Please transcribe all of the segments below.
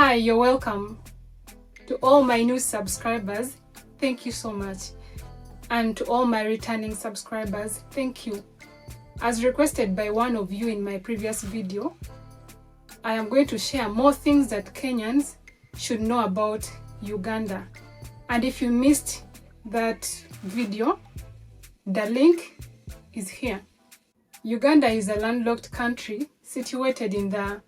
Hi, you're welcome. To all my new subscribers, thank you so much. And to all my returning subscribers, thank you. As requested by one of you in my previous video, I am going to share more things that Kenyans should know about Uganda. And if you missed that video, the link is here. Uganda is a landlocked country situated in the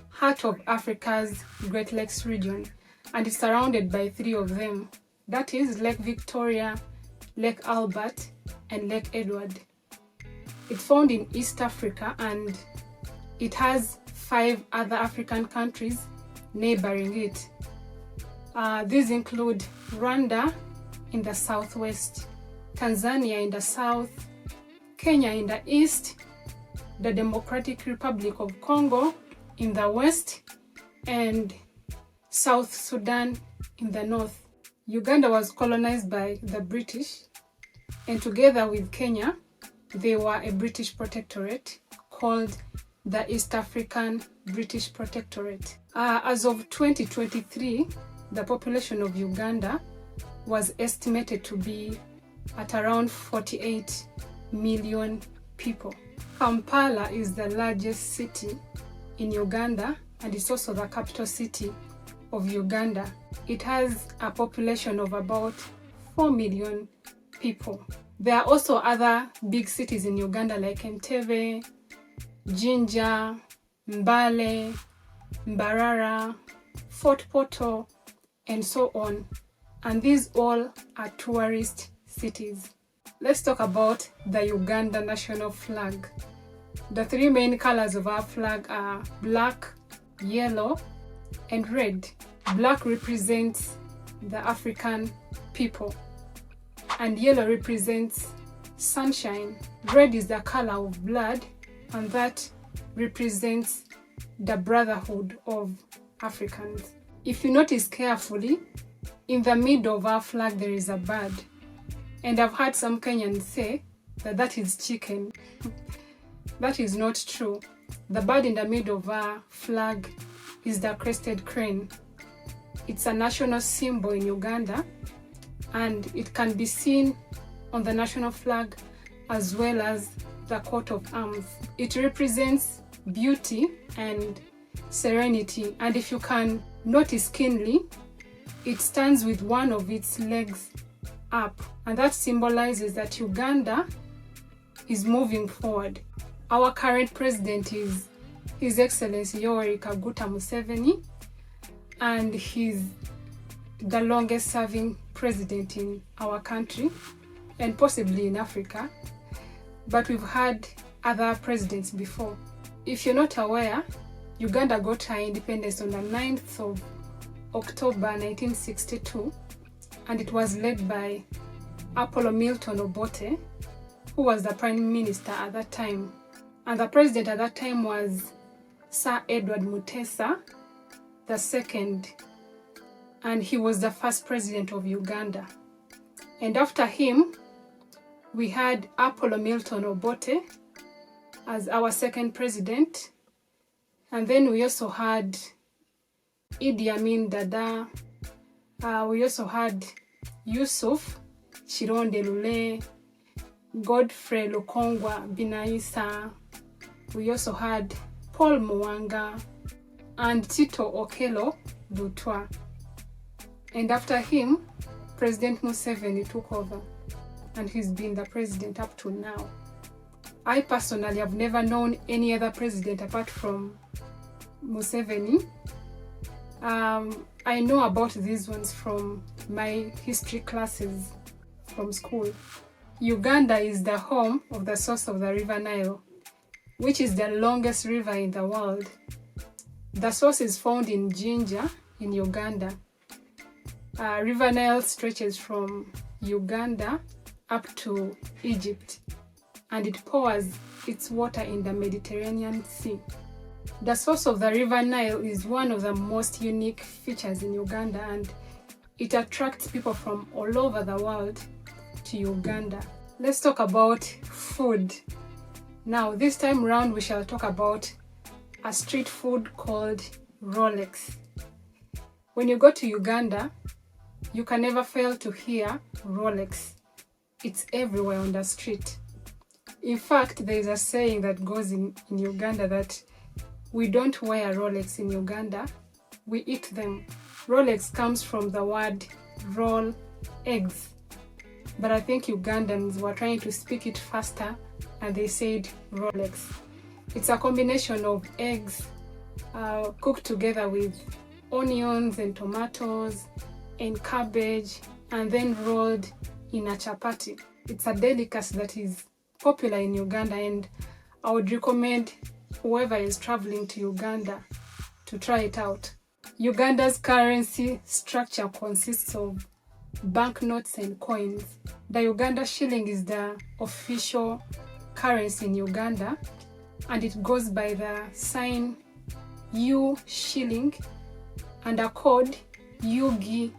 heart of Africa's Great Lakes region, and it's surrounded by three of them. That is Lake Victoria, Lake Albert, and Lake Edward. It's found in East Africa, and it has 5 other African countries neighboring it. These include Rwanda in the southwest, Tanzania in the south, Kenya in the east, the Democratic Republic of Congo in the west, and South Sudan in the north. Uganda was colonized by the British, and together with Kenya, they were a British protectorate called the East African British Protectorate. As of 2023, the population of Uganda was estimated to be at around 48 million people. Kampala is the largest city in Uganda, and it's also the capital city of Uganda. It has a population of about 4 million people. There are also other big cities in Uganda like Entebbe, Jinja, Mbale, Mbarara, Fort Portal, and so on. And these all are tourist cities. Let's talk about the Uganda national flag. The 3 main colors of our flag are black, yellow, and red. Black represents the African people, and yellow represents sunshine. Red is the color of blood, and that represents the brotherhood of Africans. If you notice carefully, in the middle of our flag there is a bird, and I've heard some Kenyans say that is chicken. That is not true. The bird in the middle of our flag is the crested crane. It's a national symbol in Uganda, and it can be seen on the national flag as well as the coat of arms. It represents beauty and serenity, and if you can notice keenly, it stands with one of its legs up, and that symbolizes that Uganda is moving forward. Our current president is His Excellency Yoweri Kaguta Museveni, and he's the longest serving president in our country and possibly in Africa, but we've had other presidents before. If you're not aware, Uganda got her independence on the 9th of October 1962, and it was led by Apollo Milton Obote, who was the prime minister at that time. And the president at that time was Sir Edward Mutesa II, and he was the first president of Uganda. And after him, we had Apollo Milton Obote as our second president, and then we also had Idi Amin Dada, we also had Yusuf Chironde Lule, Godfrey Lukongwa Binaisa, we also had Paul Mwanga, and Tito Okello Lutwa. And after him, President Museveni took over, and he's been the president up to now. I personally have never known any other president apart from Museveni. I know about these ones from my history classes from school. Uganda is the home of the source of the River Nile, which is the longest river in the world. The source is found in Jinja in Uganda. River Nile stretches from Uganda up to Egypt, and it pours its water in the Mediterranean Sea. The source of the River Nile is one of the most unique features in Uganda, and it attracts people from all over the world to Uganda. Let's talk about food. Now, this time around, we shall talk about a street food called Rolex. When you go to Uganda, you can never fail to hear Rolex. It's everywhere on the street. In fact, there is a saying that goes in Uganda that we don't wear Rolex in Uganda, we eat them. Rolex comes from the word roll eggs. But I think Ugandans were trying to speak it faster and they said Rolex. It's a combination of eggs cooked together with onions and tomatoes and cabbage and then rolled in a chapati. It's a delicacy that is popular in Uganda, and I would recommend whoever is traveling to Uganda to try it out. Uganda's currency structure consists of banknotes and coins. The Uganda shilling is the official currency in Uganda, and it goes by the sign U shilling and a code UGX.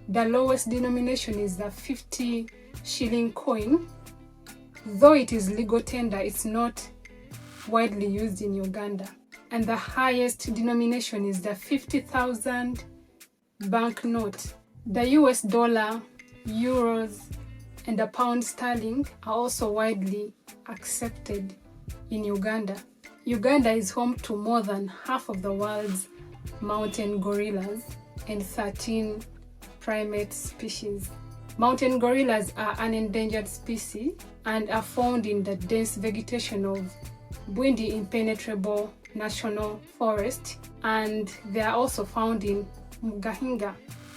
The lowest denomination is the 50 shilling coin. Though it is legal tender, it's not widely used in Uganda. And the highest denomination is the 50,000 banknote. The US dollar, euros, and the pound sterling are also widely accepted in Uganda. Uganda is home to more than half of the world's mountain gorillas and 13 primate species. Mountain gorillas are an endangered species and are found in the dense vegetation of Bwindi Impenetrable National Forest, and they are also found in Mugahinga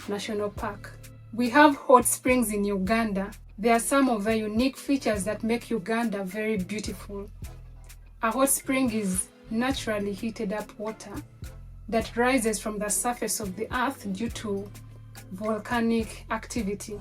National Park. We have hot springs in Uganda. They are some of the unique features that make Uganda very beautiful. A hot spring is naturally heated up water that rises from the surface of the earth due to volcanic activity.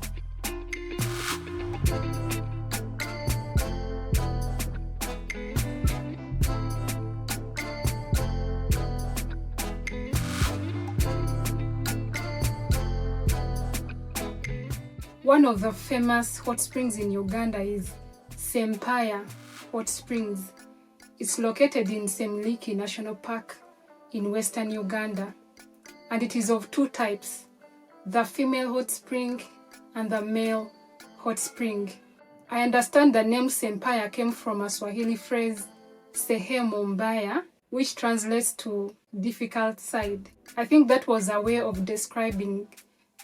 One of the famous hot springs in Uganda is Sempaya Hot Springs. It's located in Semliki National Park in western Uganda, and it is of two types, the female hot spring and the male hot spring. I understand the name Sempaya came from a Swahili phrase, sehemu mbaya, which translates to difficult side. I think that was a way of describing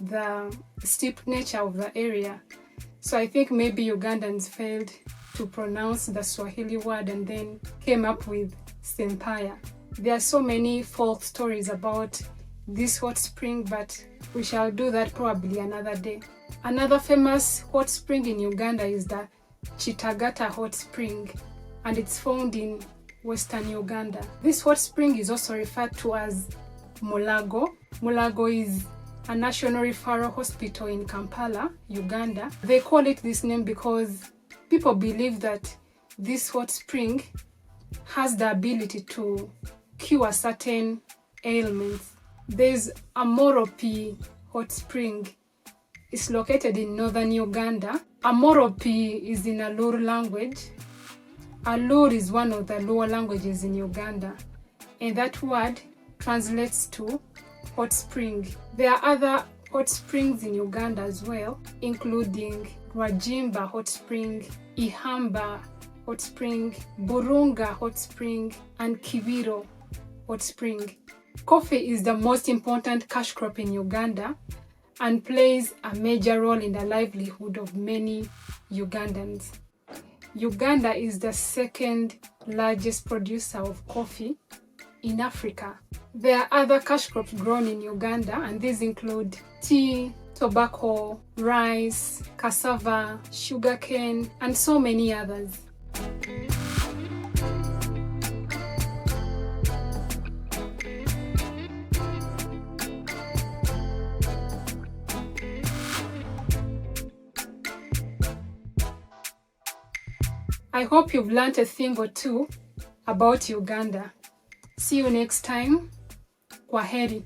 the steep nature of the area. So I think maybe Ugandans failed to pronounce the Swahili word and then came up with Sempaya. There are so many folk stories about this hot spring, but we shall do that probably another day. Another famous hot spring in Uganda is the Chitagata Hot Spring, and it's found in western Uganda. This hot spring is also referred to as Mulago. Mulago is a national referral hospital in Kampala, Uganda. They call it this name because people believe that this hot spring has the ability to cure certain ailments. There's a Moropi hot spring. It's located in northern Uganda. Amoropi is in Alur language. Alur is one of the lower languages in Uganda, and that word translates to hot spring. There are other hot springs in Uganda as well, including Rwajimba Hot Spring, Ihamba Hot Spring, Burunga Hot Spring, and Kibiro Hot Spring. Coffee is the most important cash crop in Uganda and plays a major role in the livelihood of many Ugandans. Uganda is the second largest producer of coffee in Africa. There are other cash crops grown in Uganda, and these include tea, tobacco, rice, cassava, sugarcane, and so many others. I hope you've learned a thing or two about Uganda. See you next time. Kwaheri.